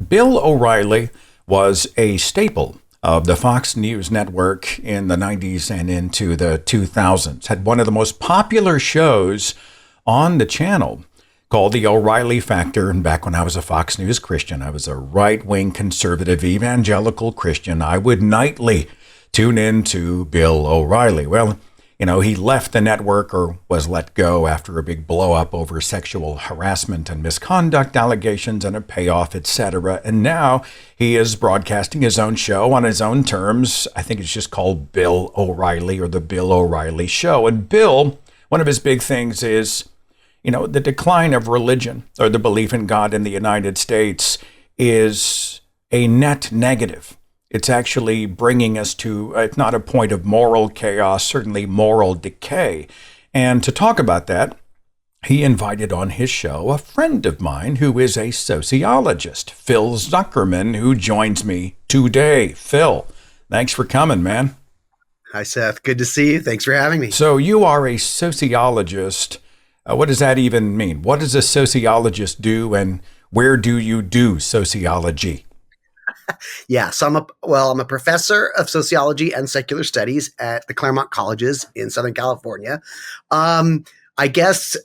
Bill O'Reilly was a staple of the Fox News network in the 90s and into the 2000s. Had one of the most popular shows on the channel called The O'Reilly Factor. And back when I was a Fox News Christian, I was a right-wing conservative evangelical Christian. I would nightly tune in to Bill O'Reilly. Well, he left the network or was let go after a big blow-up over sexual harassment and misconduct allegations and a payoff, etc. And now he is broadcasting his own show on his own terms. I think it's just called Bill O'Reilly or The Bill O'Reilly Show. And Bill, one of his big things is, the decline of religion or the belief in God in the United States is a net negative. It's actually bringing us to, if not a point of moral chaos, certainly moral decay. And to talk about that, he invited on his show a friend of mine who is a sociologist, Phil Zuckerman, who joins me today. Phil, thanks for coming, man. Hi, Seth. Good to see you. Thanks for having me. So you are a sociologist. What does that even mean? What does a sociologist do, and where do you do sociology? Yeah, so I'm a professor of sociology and secular studies at the Claremont Colleges in Southern California. I guess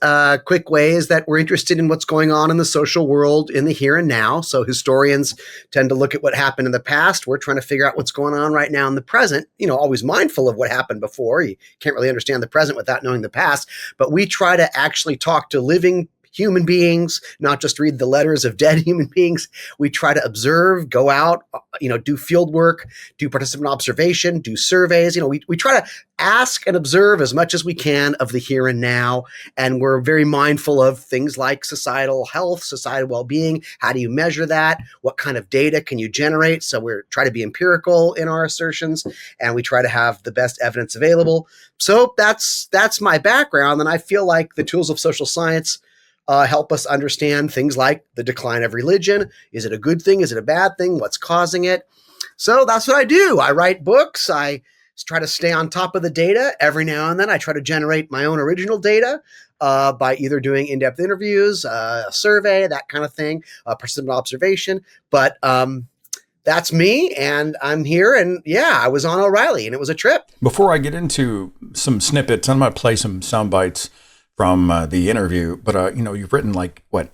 quick way is that we're interested in what's going on in the social world in the here and now. So historians tend to look at what happened in the past. We're trying to figure out what's going on right now in the present, always mindful of what happened before. You can't really understand the present without knowing the past. But we try to actually talk to living human beings, not just read the letters of dead human beings. We try to observe, go out, do field work, do participant observation, do surveys. We try to ask and observe as much as we can of the here and now. And we're very mindful of things like societal health, societal well-being. How do you measure that? What kind of data can you generate? So we're trying to be empirical in our assertions, and we try to have the best evidence available. So that's my background. And I feel like the tools of social science help us understand things like the decline of religion. Is it a good thing? Is it a bad thing? What's causing it? So that's what I do. I write books. I try to stay on top of the data. Every now and then I try to generate my own original data by either doing in-depth interviews, a survey, that kind of thing, participant observation. But that's me, and I'm here. And yeah, I was on O'Reilly, and it was a trip. Before I get into some snippets, I'm going to play some sound bites from the interview, but you've written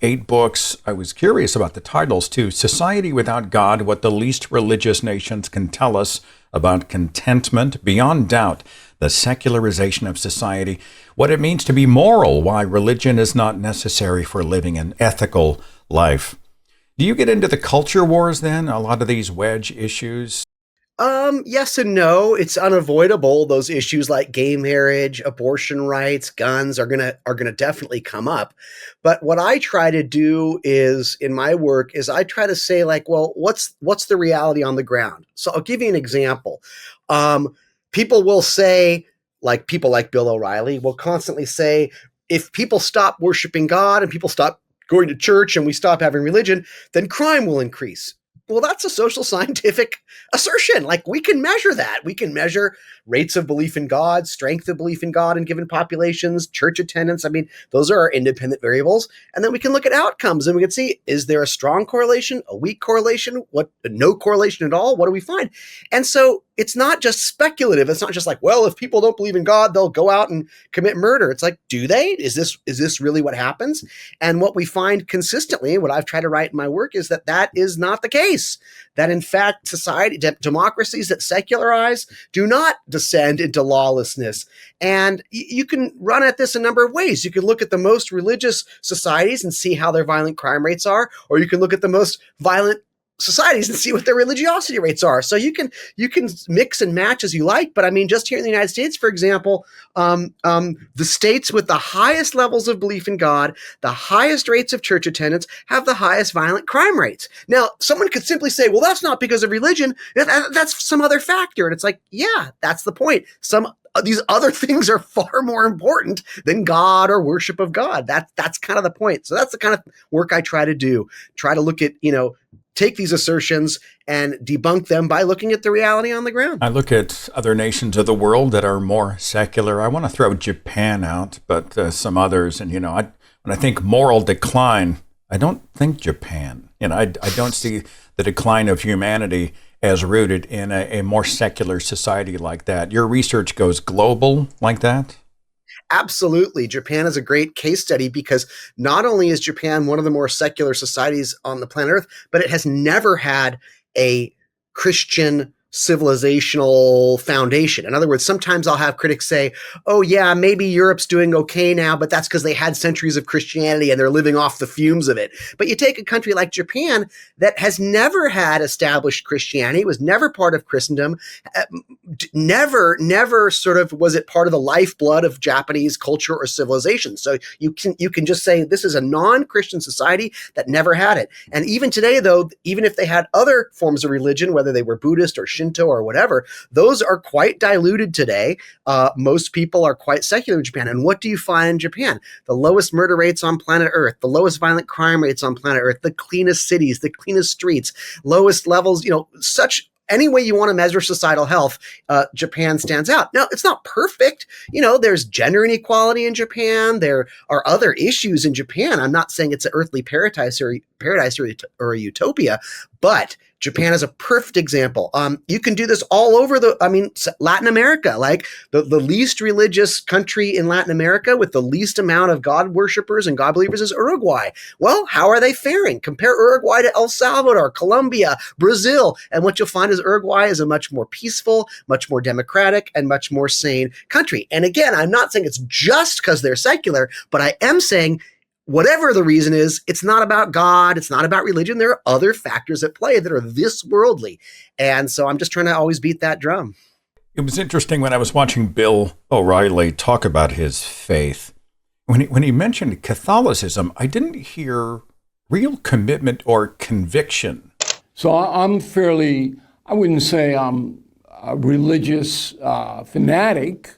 8 books. I was curious about the titles too. Society Without God, What the Least Religious Nations Can Tell Us About Contentment, Beyond Doubt, The Secularization of Society, What It Means to Be Moral, Why Religion is Not Necessary for Living an Ethical Life. Do you get into the culture wars then? A lot of these wedge issues? Yes and no. It's unavoidable. Those issues like gay marriage, abortion rights, guns are gonna definitely come up. But what I try to do is in my work is I try to say what's the reality on the ground? So I'll give you an example. People will say, people like Bill O'Reilly will constantly say, if people stop worshiping God and people stop going to church and we stop having religion, then crime will increase. Well, that's a social scientific assertion. We can measure that. We can measure rates of belief in God, strength of belief in God in given populations, church attendance. I mean, those are our independent variables. And then we can look at outcomes and we can see, is there a strong correlation, a weak correlation, no correlation at all? What do we find? And so it's not just speculative. It's not just if people don't believe in God, they'll go out and commit murder. It's do they? Is this really what happens? And what we find consistently, what I've tried to write in my work, is that is not the case. That in fact, democracies that secularize do not descend into lawlessness. And you can run at this a number of ways. You can look at the most religious societies and see how their violent crime rates are, or you can look at the most violent societies and see what their religiosity rates are. So you can mix and match as you like. But I mean, just here in the United States, for example, the states with the highest levels of belief in God, the highest rates of church attendance, have the highest violent crime rates. Now, someone could simply say, well, that's not because of religion. That's some other factor. And it's yeah, that's the point. These other things are far more important than God or worship of God. That's kind of the point. So that's the kind of work I try to do. Try to look at, take these assertions and debunk them by looking at the reality on the ground. I look at other nations of the world that are more secular. I want to throw Japan out, but some others. And, when I think moral decline, I don't think Japan. I don't see the decline of humanity as rooted in a more secular society like that. Your research goes global like that? Absolutely. Japan is a great case study because not only is Japan one of the more secular societies on the planet Earth, but it has never had a Christian civilizational foundation. In other words, sometimes I'll have critics say, oh, yeah, maybe Europe's doing okay now, but that's because they had centuries of Christianity and they're living off the fumes of it. But you take a country like Japan that has never had established Christianity, was never part of Christendom, never sort of was it part of the lifeblood of Japanese culture or civilization. So you can just say this is a non-Christian society that never had it. And even today, though, even if they had other forms of religion, whether they were Buddhist or Shinto or whatever, those are quite diluted today. Most people are quite secular in Japan. And what do you find in Japan? The lowest murder rates on planet Earth, the lowest violent crime rates on planet Earth, the cleanest cities, the cleanest streets, lowest levels, such any way you want to measure societal health, Japan stands out. Now, it's not perfect. There's gender inequality in Japan. There are other issues in Japan. I'm not saying it's an earthly paradise or a utopia, but Japan is a perfect example. You can do this all over Latin America, like the least religious country in Latin America with the least amount of God worshippers and God believers is Uruguay. Well, how are they faring? Compare Uruguay to El Salvador, Colombia, Brazil. And what you'll find is Uruguay is a much more peaceful, much more democratic, and much more sane country. And again, I'm not saying it's just because they're secular, but I am saying whatever the reason is, it's not about God. It's not about religion. There are other factors at play that are this worldly. And so I'm just trying to always beat that drum. It was interesting when I was watching Bill O'Reilly talk about his faith. When he mentioned Catholicism, I didn't hear real commitment or conviction. So I'm fairly, I wouldn't say I'm a religious fanatic,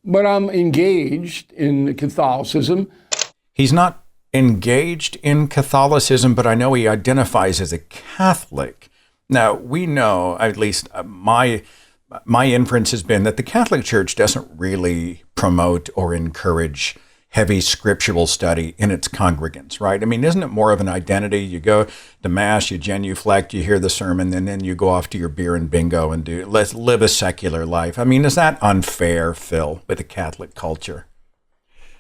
but I'm engaged in Catholicism. He's not engaged in Catholicism, but I know he identifies as a Catholic. Now, we know, at least my inference has been that the Catholic Church doesn't really promote or encourage heavy scriptural study in its congregants, right? I mean, isn't it more of an identity? You go to Mass, you genuflect, you hear the sermon, and then you go off to your beer and bingo and let's live a secular life. I mean, is that unfair, Phil, with the Catholic culture?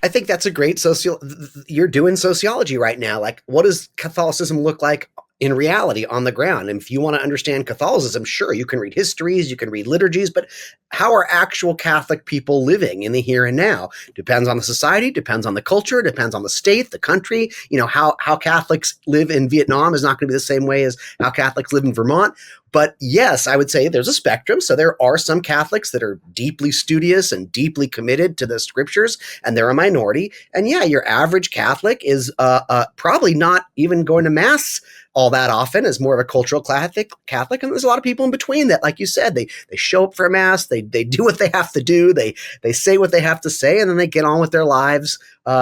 I think that's a great you're doing sociology right now. Like, what does Catholicism look like in reality on the ground? And if you want to understand Catholicism, sure, you can read histories, you can read liturgies, but how are actual Catholic people living in the here and now? Depends on the society, depends on the culture, depends on the state, the country. How Catholics live in Vietnam is not going to be the same way as how Catholics live in Vermont. But yes, I would say there's a spectrum. So there are some Catholics that are deeply studious and deeply committed to the scriptures, and they're a minority. And yeah, your average Catholic is probably not even going to Mass all that often, is more of a cultural Catholic. And there's a lot of people in between that, like you said, they show up for Mass, they do what they have to do, they say what they have to say, and then they get on with their lives.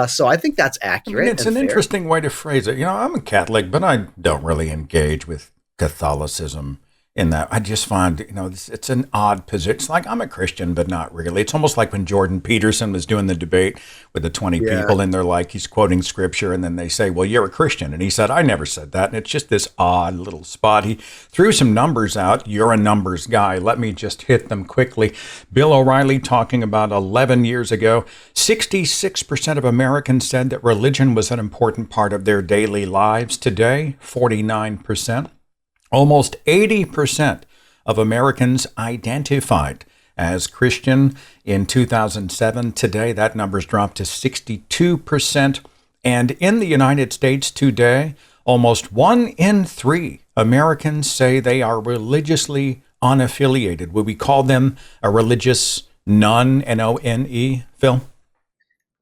So I think that's accurate. I mean, it's an interesting way to phrase it. I'm a Catholic, but I don't really engage with Catholicism in that. I just find, it's an odd position. It's like I'm a Christian, but not really. It's almost like when Jordan Peterson was doing the debate with the 20 people, and they're like, he's quoting scripture, and then they say, well, you're a Christian. And he said, I never said that. And it's just this odd little spot. He threw some numbers out. You're a numbers guy. Let me just hit them quickly. Bill O'Reilly talking about 11 years ago, 66% of Americans said that religion was an important part of their daily lives. Today, 49%. Almost 80% of Americans identified as Christian in 2007. Today, that number's dropped to 62%. And in the United States today, almost 1 in 3 Americans say they are religiously unaffiliated. Would we call them a religious none, N-O-N-E, Phil?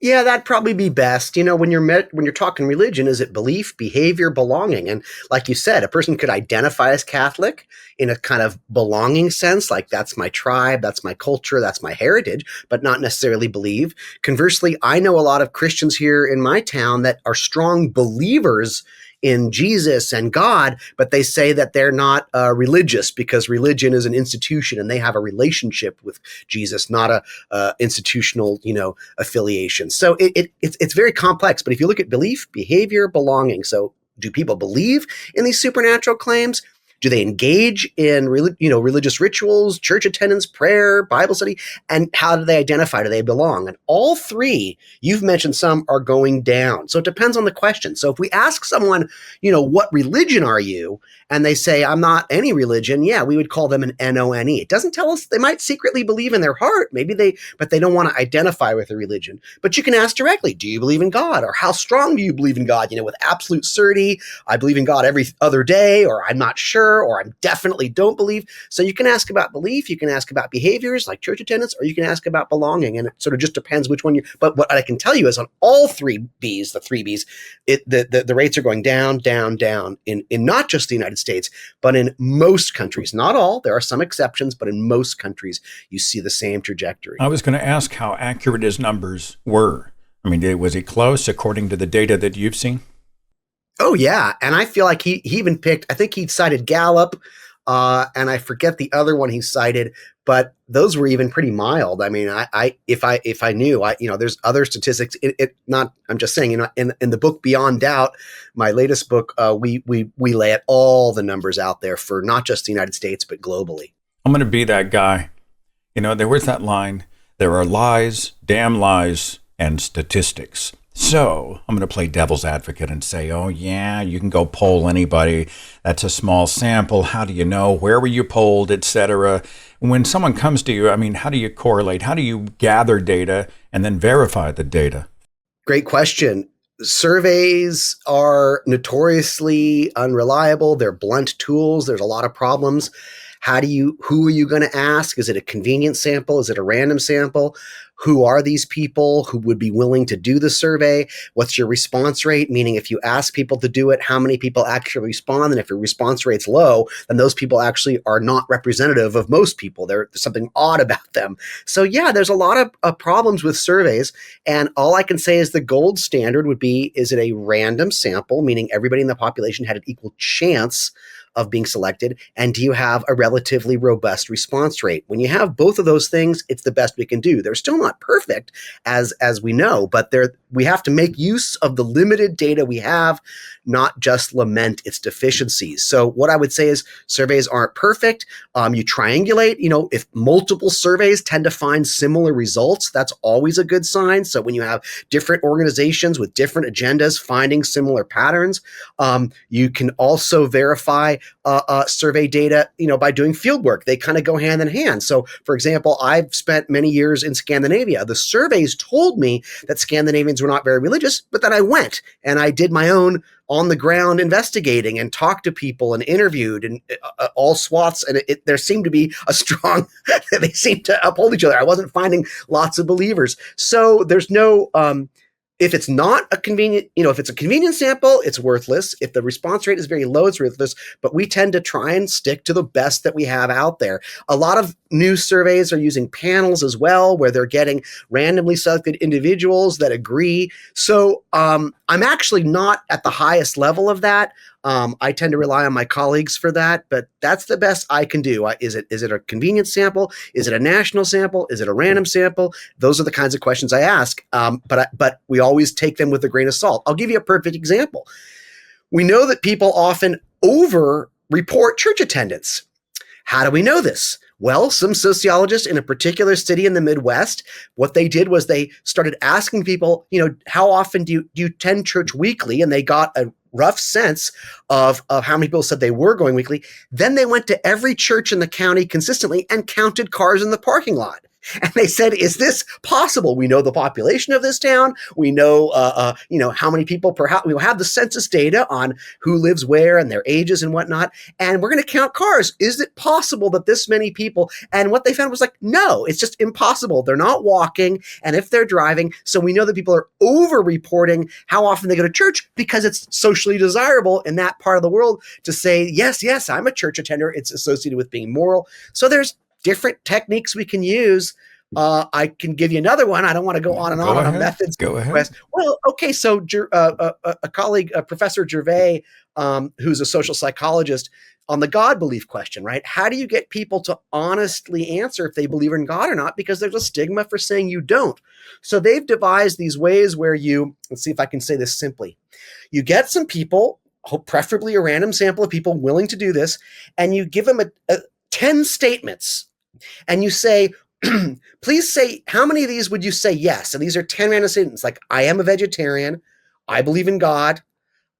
Yeah, that'd probably be best. When you're talking religion, is it belief, behavior, belonging? And like you said, a person could identify as Catholic in a kind of belonging sense, like that's my tribe, that's my culture, that's my heritage, but not necessarily believe. Conversely, I know a lot of Christians here in my town that are strong believers in Jesus and God, but they say that they're not religious because religion is an institution and they have a relationship with Jesus, not a institutional, affiliation. So it's very complex. But if you look at belief, behavior, belonging, so do people believe in these supernatural claims? Do they engage in religious rituals, church attendance, prayer, Bible study? And how do they identify? Do they belong? And all three, you've mentioned some, are going down. So it depends on the question. So if we ask someone, what religion are you? And they say, I'm not any religion. Yeah, we would call them an NONE. It doesn't tell us, they might secretly believe in their heart. But they don't want to identify with a religion. But you can ask directly, do you believe in God? Or how strong do you believe in God? With absolute certainty, I believe in God every other day, or I'm not sure, or I definitely don't believe. So you can ask about belief, you can ask about behaviors like church attendance, or you can ask about belonging. And it sort of just depends which one but what I can tell you is on all three Bs, the three Bs, the rates are going down, down, down in not just the United States, but in most countries. Not all, there are some exceptions, but in most countries, you see the same trajectory. I was going to ask how accurate his numbers were. I mean, was he close according to the data that you've seen? Oh, yeah. And I feel like he even picked, I think he cited Gallup, and I forget the other one he cited, but those were even pretty mild. I mean, if I knew, there's other statistics. I'm just saying, in the book Beyond Doubt, my latest book, we lay out all the numbers out there for not just the United States, but globally. I'm going to be that guy. There was that line, there are lies, damn lies, and statistics. So I'm going to play devil's advocate and say, oh, yeah, you can go poll anybody. That's a small sample. How do you know? Where were you polled, et cetera? When someone comes to you, I mean, how do you correlate? How do you gather data and then verify the data? Great question. Surveys are notoriously unreliable. They're blunt tools. There's a lot of problems. Who are you going to ask? Is it a convenient sample? Is it a random sample? Who are these people who would be willing to do the survey? What's your response rate? Meaning if you ask people to do it, how many people actually respond? And if your response rate's low, then those people actually are not representative of most people. There's something odd about them. So yeah, there's a lot of problems with surveys. And all I can say is the gold standard would be, is it a random sample? Meaning everybody in the population had an equal chance of being selected, and do you have a relatively robust response rate? When you have both of those things, it's the best we can do. They're still not perfect, as we know, but we have to make use of the limited data we have, not just lament its deficiencies. So what I would say is surveys aren't perfect. You triangulate, if multiple surveys tend to find similar results, that's always a good sign. So when you have different organizations with different agendas finding similar patterns, you can also verify survey data, by doing field work. They kind of go hand in hand. So, for example, I've spent many years in Scandinavia. The surveys told me that Scandinavians were not very religious, but then I went and I did my own on the ground investigating and talked to people and interviewed and all swaths. And there seemed to be a strong, they seemed to uphold each other. I wasn't finding lots of believers. So there's no, if it's not a convenient, if it's a convenient sample, it's worthless. If the response rate is very low, it's worthless. But we tend to try and stick to the best that we have out there. A lot of new surveys are using panels as well, where they're getting randomly selected individuals that agree. So I'm actually not at the highest level of that. I tend to rely on my colleagues for that, but that's the best I can do. Is it a convenient sample? Is it a national sample? Is it a random sample? Those are the kinds of questions I ask. But we always take them with a grain of salt. I'll give you a perfect example. We know that people often over-report church attendance. How do we know this? Well, some sociologists in a particular city in the Midwest, what they did was they started asking people, how often do you attend church weekly? And they got a rough sense of how many people said they were going weekly. Then they went to every church in the county consistently and counted cars in the parking lot. And they said, is this possible? We know the population of this town. We know, how many people per house. We'll have the census data on who lives where and their ages and whatnot. And we're going to count cars. Is it possible that this many people? And what they found was no, it's just impossible. They're not walking. And if they're driving, so we know that people are over-reporting how often they go to church because it's socially desirable in that part of the world to say, yes, I'm a church attender. It's associated with being moral. So there's different techniques we can use. I can give you another one. I don't want to go on and Go on a ahead. methods Go ahead. quest. Well, okay. So a colleague, Professor Gervais, who's a social psychologist, on the God belief question, right? How do you get people to honestly answer if they believe in God or not? Because there's a stigma for saying you don't. So they've devised these ways where let's see if I can say this simply. You get some people, preferably a random sample of people willing to do this, and you give them 10 statements, and you say, please say, how many of these would you say yes? And these are 10 random statements, like, I am a vegetarian, I believe in God,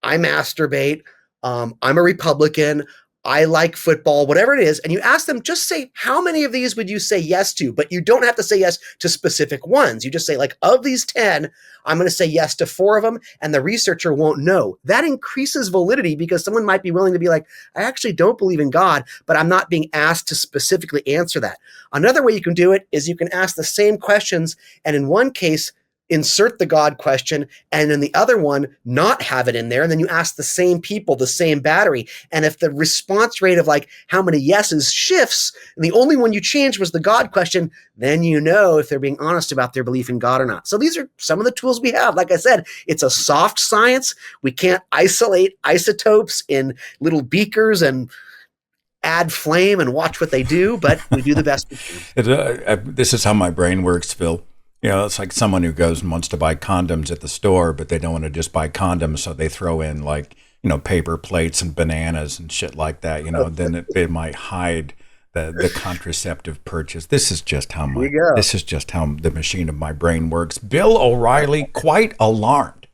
I masturbate, I'm a Republican, I like football, whatever it is. And you ask them, just say, how many of these would you say yes to? But you don't have to say yes to specific ones. You just say, like, of these 10, I'm going to say yes to 4 of them, and the researcher won't know. That increases validity because someone might be willing to be like, I actually don't believe in God, but I'm not being asked to specifically answer that. Another way you can do it is you can ask the same questions, and in one case, insert the God question, and in the other one, not have it in there. And then you ask the same people, the same battery. And if the response rate of like how many yeses shifts, and the only one you changed was the God question, then you know if they're being honest about their belief in God or not. So these are some of the tools we have. Like I said, it's a soft science. We can't isolate isotopes in little beakers and add flame and watch what they do, but we do the best we can. This is how my brain works, Phil. It's like someone who goes and wants to buy condoms at the store, but they don't want to just buy condoms, so they throw in like, paper plates and bananas and shit like that. Then it might hide the contraceptive purchase. This is just how the machine of my brain works. Bill O'Reilly, quite alarmed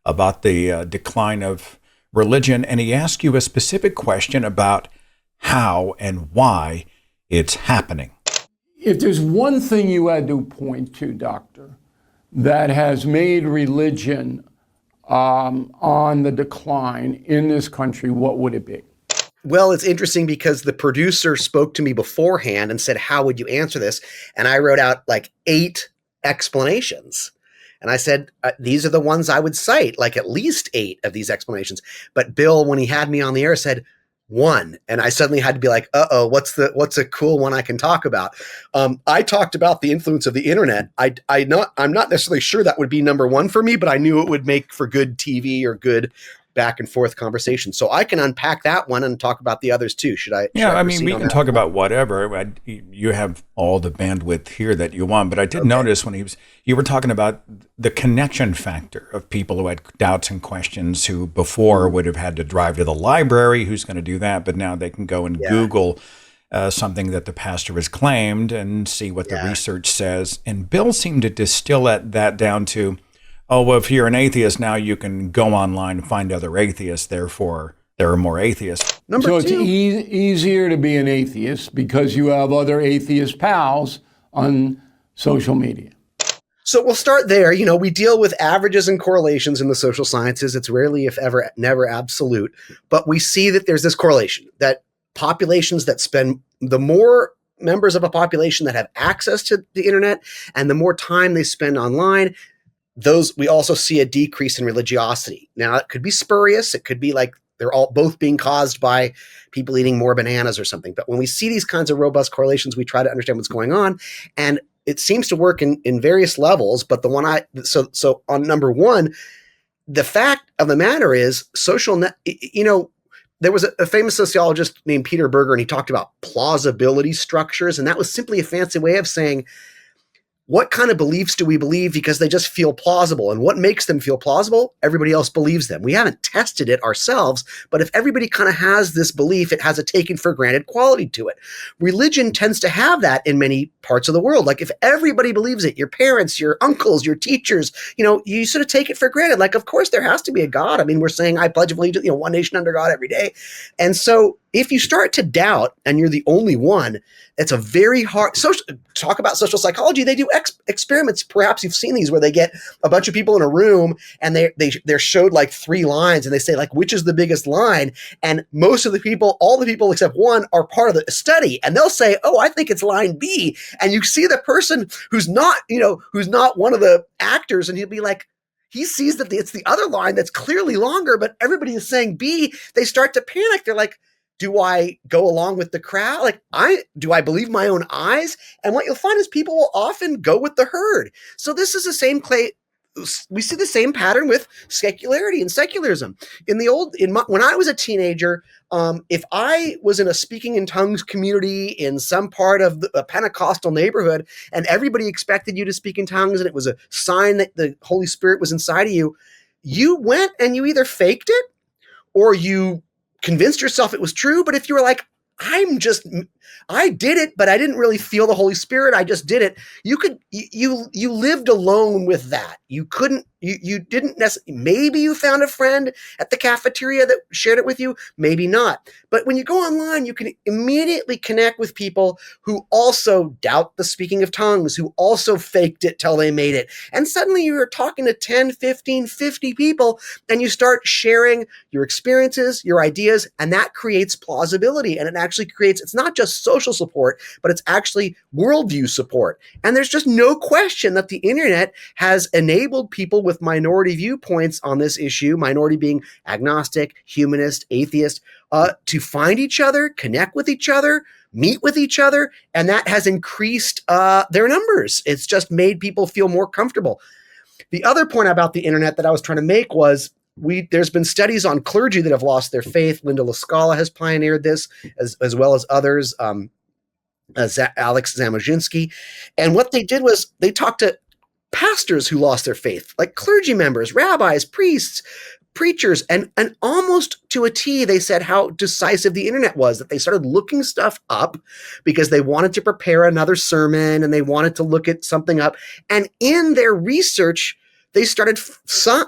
about the decline of religion, and he asked you a specific question about how and why it's happening. If there's one thing you had to point to, Doctor, that has made religion on the decline in this country, what would it be? Well, it's interesting because the producer spoke to me beforehand and said, how would you answer this? And I wrote out like 8 explanations. And I said, these are the ones I would cite, like at least 8 of these explanations. But Bill, when he had me on the air, said, 1. And I suddenly had to be like, what's a cool one I can talk about? I talked about the influence of the internet. I'm not necessarily sure that would be number 1 for me, but I knew it would make for good TV or good back and forth conversation. So I can unpack that one and talk about the others too. Should I? Yeah, I mean, we can talk about whatever. You have all the bandwidth here that you want, but I did notice when you were talking about the connection factor of people who had doubts and questions who before would have had to drive to the library. Who's going to do that? But now they can go and Google something that the pastor has claimed and see what the research says. And Bill seemed to distill that down to, well, if you're an atheist now, you can go online and find other atheists. Therefore, there are more atheists. So it's easier to be an atheist because you have other atheist pals on social media. So we'll start there. We deal with averages and correlations in the social sciences. It's rarely, if ever, never absolute. But we see that there's this correlation that populations that spend, the more members of a population that have access to the internet and the more time they spend online, we also see a decrease in religiosity. Now, it could be spurious. It could be like they're all both being caused by people eating more bananas or something. But when we see these kinds of robust correlations, we try to understand what's going on. And it seems to work in various levels. But the one so on number 1, the fact of the matter is there was a famous sociologist named Peter Berger, and he talked about plausibility structures. And that was simply a fancy way of saying, what kind of beliefs do we believe because they just feel plausible? And what makes them feel plausible? Everybody else believes them. We haven't tested it ourselves, but if everybody kind of has this belief, it has a taken for granted quality to it. Religion tends to have that in many parts of the world. Like if everybody believes it, your parents, your uncles, your teachers, you sort of take it for granted. Like, of course, there has to be a God. I mean, we're saying I pledge allegiance, one nation under God every day. And so if you start to doubt and you're the only one, it's a very hard talk about social psychology. They do experiments. Perhaps you've seen these where they get a bunch of people in a room and they're showed like 3 lines and they say like, which is the biggest line? And most of the people, all the people except one are part of the study. And they'll say, oh, I think it's line B. And you see the person who's not one of the actors, and he'll be like, he sees that it's the other line that's clearly longer, but everybody is saying B. They start to panic. They're like, do I go along with the crowd? Like, do I believe my own eyes? And what you'll find is people will often go with the herd. So this is the same we see the same pattern with secularity and secularism. When I was a teenager, if I was in a speaking in tongues community in some part of a Pentecostal neighborhood, and everybody expected you to speak in tongues, and it was a sign that the Holy Spirit was inside of you, you went and you either faked it or you convinced yourself it was true. But if you were like, I did it, but I didn't really feel the Holy Spirit, I just did it, you lived alone with that. You didn't necessarily, maybe you found a friend at the cafeteria that shared it with you, maybe not. But when you go online, you can immediately connect with people who also doubt the speaking of tongues, who also faked it till they made it. And suddenly you're talking to 10, 15, 50 people, and you start sharing your experiences, your ideas, and that creates plausibility. And it actually creates, it's not just social support, but it's actually worldview support. And there's just no question that the internet has enabled people with minority viewpoints on this issue, minority being agnostic, humanist, atheist, to find each other, connect with each other, meet with each other, and that has increased their numbers. It's just made people feel more comfortable. The other point about the internet that I was trying to make was there's been studies on clergy that have lost their faith. Linda LaScala has pioneered this, as well as others, Alex Zamozinski. And what they did was they talked to pastors who lost their faith, like clergy members, rabbis, priests, preachers, and almost to a T, they said how decisive the internet was, that they started looking stuff up because they wanted to prepare another sermon and they wanted to look at something up. And in their research, they started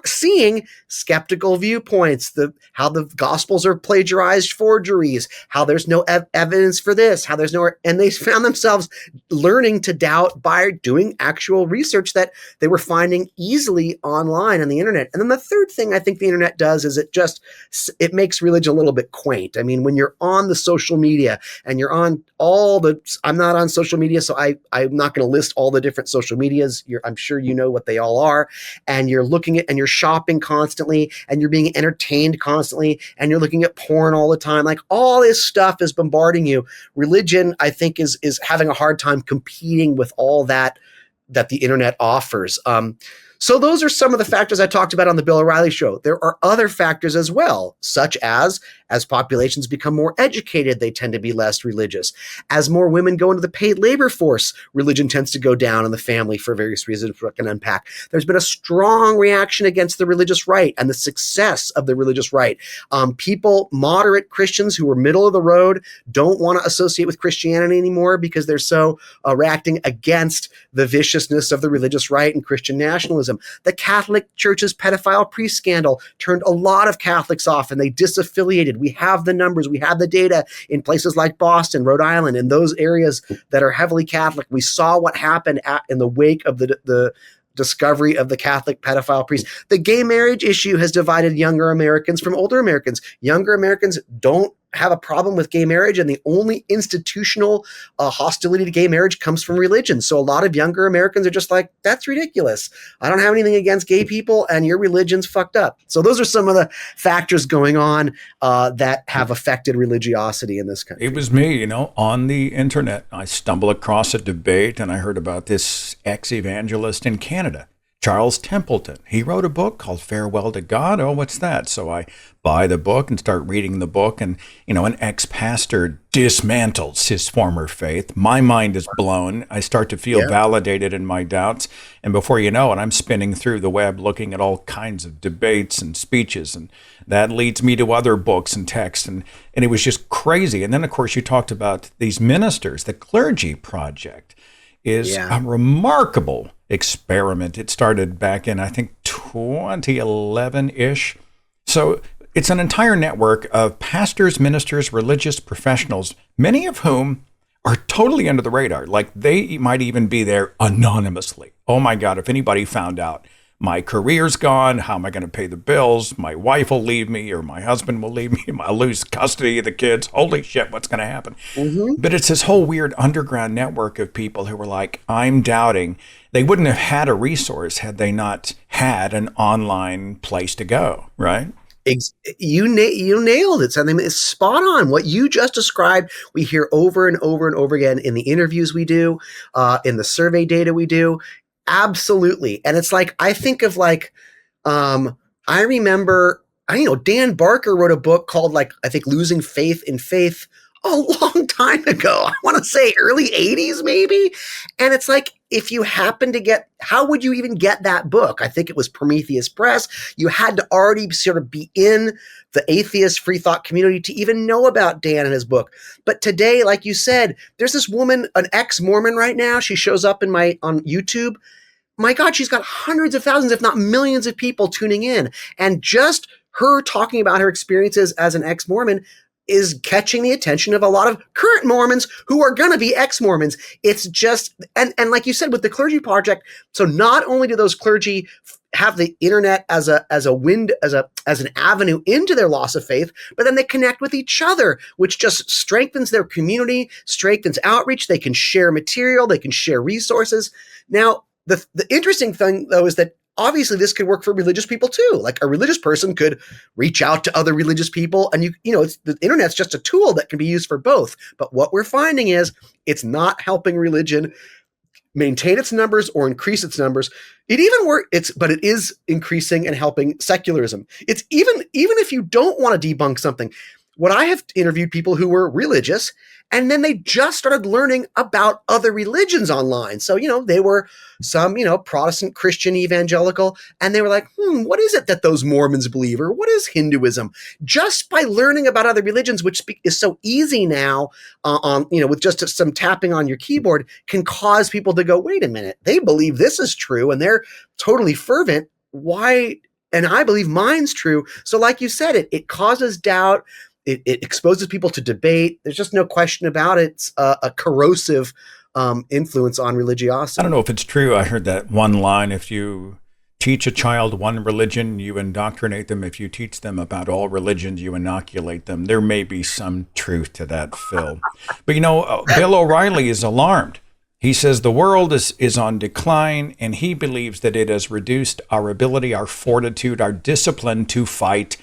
seeing skeptical viewpoints, how the Gospels are plagiarized forgeries, how there's no evidence for this, how there's no, and they found themselves learning to doubt by doing actual research that they were finding easily online on the internet. And then the third thing I think the internet does is it makes religion a little bit quaint. I mean, when you're on the social media and you're on I'm not on social media, so I'm not going to list all the different social medias. I'm sure you know what they all are. And you're looking at, and you're shopping constantly, and you're being entertained constantly, and you're looking at porn all the time. Like, all this stuff is bombarding you. Religion, I think, is having a hard time competing with all that the internet offers. So those are some of the factors I talked about on the Bill O'Reilly show. There are other factors as well, such as populations become more educated, they tend to be less religious. As more women go into the paid labor force, religion tends to go down in the family for various reasons we can unpack. There's been a strong reaction against the religious right and the success of the religious right. Moderate Christians who were middle of the road don't want to associate with Christianity anymore because they're so reacting against the viciousness of the religious right and Christian nationalism. The Catholic Church's pedophile priest scandal turned a lot of Catholics off, and they disaffiliated. We have the numbers, we have the data in places like Boston, Rhode Island, in those areas that are heavily Catholic. We saw what happened in the wake of the discovery of the Catholic pedophile priest. The gay marriage issue has divided younger Americans from older Americans. Younger Americans don't have a problem with gay marriage, and the only institutional hostility to gay marriage comes from religion. So a lot of younger Americans are just like, that's ridiculous. I don't have anything against gay people, and your religion's fucked up. So those are some of the factors going on that have affected religiosity in this country. It was me, on the internet. I stumbled across a debate, and I heard about this ex-evangelist in Canada, Charles Templeton. He wrote a book called Farewell to God. Oh, what's that? So I buy the book and start reading the book, and, an ex-pastor dismantles his former faith. My mind is blown. I start to feel validated in my doubts. And before you know it, I'm spinning through the web looking at all kinds of debates and speeches. And that leads me to other books and texts. And it was just crazy. And then, of course, you talked about these ministers. The Clergy Project is a remarkable experiment. It started back in, I think, 2011-ish. So it's an entire network of pastors, ministers, religious professionals, many of whom are totally under the radar. Like, they might even be there anonymously. Oh my God, if anybody found out, my career's gone, how am I going to pay the bills? My wife will leave me, or my husband will leave me. I'll lose custody of the kids. Holy shit, what's going to happen? Mm-hmm. But it's this whole weird underground network of people who were like, I'm doubting. They wouldn't have had a resource had they not had an online place to go, right? You nailed it. Something is spot on. What you just described, we hear over and over and over again in the interviews we do, in the survey data we do. Absolutely. And it's like, I think of like, I remember, Dan Barker wrote a book called I think Losing Faith in Faith a long time ago. I want to say early 80s maybe. And it's like, if you happen to how would you even get that book? I think it was Prometheus Press. You had to already sort of be in the atheist free thought community to even know about Dan and his book. But today, like you said, there's this woman, an ex-Mormon right now. She shows up on YouTube. My God, she's got hundreds of thousands, if not millions of people tuning in. And just her talking about her experiences as an ex-Mormon is catching the attention of a lot of current Mormons who are going to be ex-Mormons. It's just, and like you said, with the Clergy Project, so not only do those clergy have the internet as an avenue into their loss of faith, but then they connect with each other, which just strengthens their community, strengthens outreach. They can share material, they can share resources. Now, the interesting thing, though, is that obviously this could work for religious people too. Like a religious person could reach out to other religious people, and the internet's just a tool that can be used for both. But what we're finding is it's not helping religion maintain its numbers or increase its numbers. But it is increasing and helping secularism. It's even if you don't want to debunk something. What I have interviewed people who were religious, and then they just started learning about other religions online. So, they were some, Protestant, Christian, evangelical, and they were like, what is it that those Mormons believe? Or what is Hinduism? Just by learning about other religions, which is so easy now, with just some tapping on your keyboard, can cause people to go, wait a minute, they believe this is true and they're totally fervent. Why? And I believe mine's true. So like you said, it causes doubt. It exposes people to debate. There's just no question about it. It's a corrosive influence on religiosity. I don't know if it's true. I heard that one line: if you teach a child one religion, you indoctrinate them. If you teach them about all religions, you inoculate them. There may be some truth to that, Phil. But Bill O'Reilly is alarmed. He says the world is on decline, and he believes that it has reduced our ability, our fortitude, our discipline to fight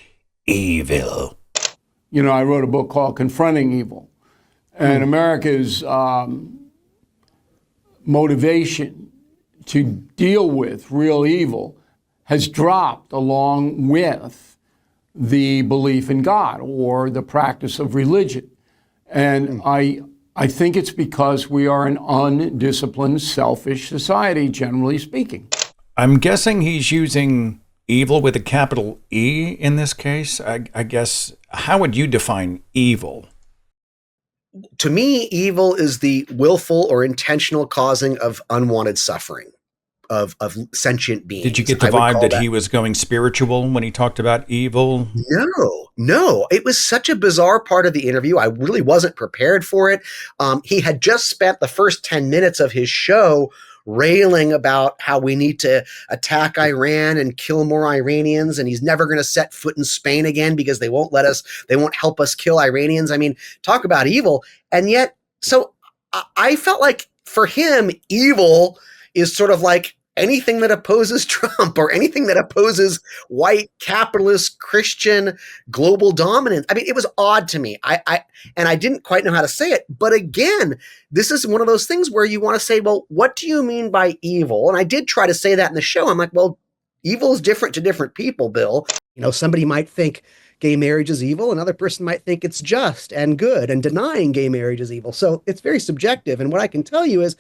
evil. I wrote a book called Confronting Evil. And America's motivation to deal with real evil has dropped along with the belief in God or the practice of religion. And I think it's because we are an undisciplined, selfish society, generally speaking. I'm guessing he's using evil with a capital E in this case. I guess, how would you define evil? To me, evil is the willful or intentional causing of unwanted suffering of sentient beings. Did you get the vibe that he was going spiritual when he talked about evil? No. It was such a bizarre part of the interview. I really wasn't prepared for it. He had just spent the first 10 minutes of his show railing about how we need to attack Iran and kill more Iranians, and he's never going to set foot in Spain again because they won't help us kill Iranians. I mean, talk about evil. And yet, so I felt like for him, evil is sort of like anything that opposes Trump or anything that opposes white, capitalist, Christian, global dominance. I mean, it was odd to me. And I didn't quite know how to say it. But again, this is one of those things where you want to say, well, what do you mean by evil? And I did try to say that in the show. I'm like, well, evil is different to different people, Bill. Somebody might think gay marriage is evil. Another person might think it's just and good, and denying gay marriage is evil. So it's very subjective. And what I can tell you is,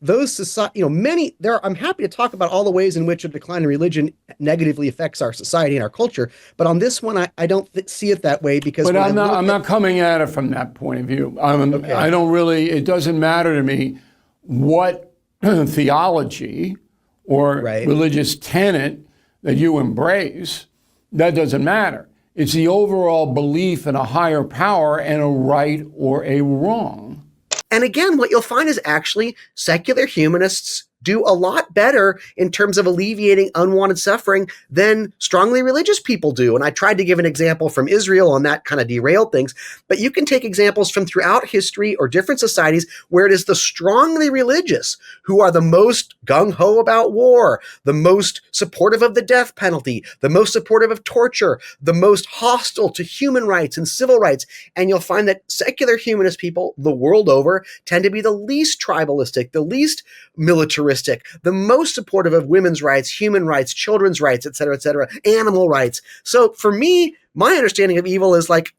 those society, I'm happy to talk about all the ways in which a decline in religion negatively affects our society and our culture. But on this one, I don't see it that way because. But I'm not coming at it from that point of view. Okay. I don't really. It doesn't matter to me what theology or religious tenet that you embrace. That doesn't matter. It's the overall belief in a higher power and a right or a wrong. And again, what you'll find is actually secular humanists do a lot better in terms of alleviating unwanted suffering than strongly religious people do. And I tried to give an example from Israel, and that kind of derailed things. But you can take examples from throughout history or different societies where it is the strongly religious who are the most gung-ho about war, the most supportive of the death penalty, the most supportive of torture, the most hostile to human rights and civil rights. And you'll find that secular humanist people the world over tend to be the least tribalistic, the least militaristic, the most supportive of women's rights, human rights, children's rights, et cetera, animal rights. So for me, my understanding of evil is like,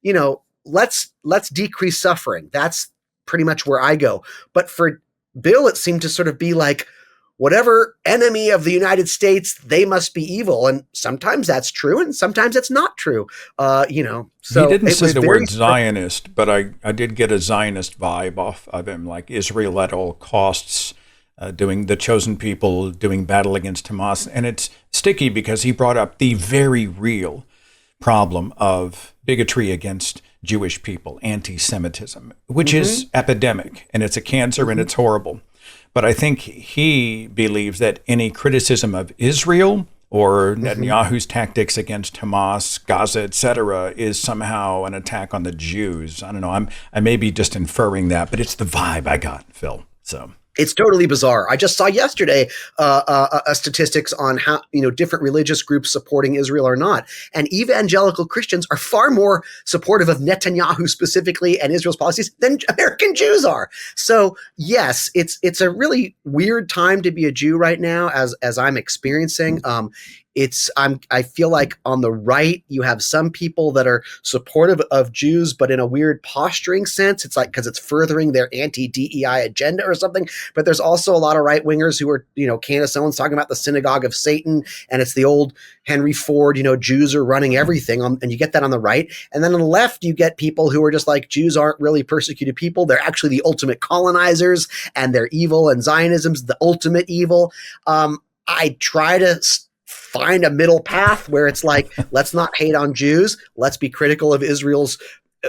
let's decrease suffering. That's pretty much where I go. But for Bill, it seemed to sort of be like, whatever enemy of the United States, they must be evil. And sometimes that's true, and sometimes it's not true. So he didn't say the word Zionist, but I did get a Zionist vibe off of him, like Israel at all costs, doing the chosen people, doing battle against Hamas. And it's sticky because he brought up the very real problem of bigotry against Jewish people, anti-Semitism, which is epidemic, and it's a cancer, and it's horrible. But I think he believes that any criticism of Israel or Netanyahu's tactics against Hamas, Gaza, etc., is somehow an attack on the Jews. I don't know. I may be just inferring that, but it's the vibe I got, Phil. So it's totally bizarre. I just saw yesterday statistics on how different religious groups supporting Israel or not, and evangelical Christians are far more supportive of Netanyahu specifically and Israel's policies than American Jews are. So yes, it's a really weird time to be a Jew right now, as I'm experiencing. I feel like on the right, you have some people that are supportive of Jews, but in a weird posturing sense. It's like, because it's furthering their anti-DEI agenda or something. But there's also a lot of right wingers who are, Candace Owens talking about the synagogue of Satan. And it's the old Henry Ford, Jews are running everything. And you get that on the right. And then on the left, you get people who are just like, Jews aren't really persecuted people. They're actually the ultimate colonizers, and they're evil, and Zionism's the ultimate evil. I try to find a middle path where it's like, let's not hate on Jews. Let's be critical of Israel's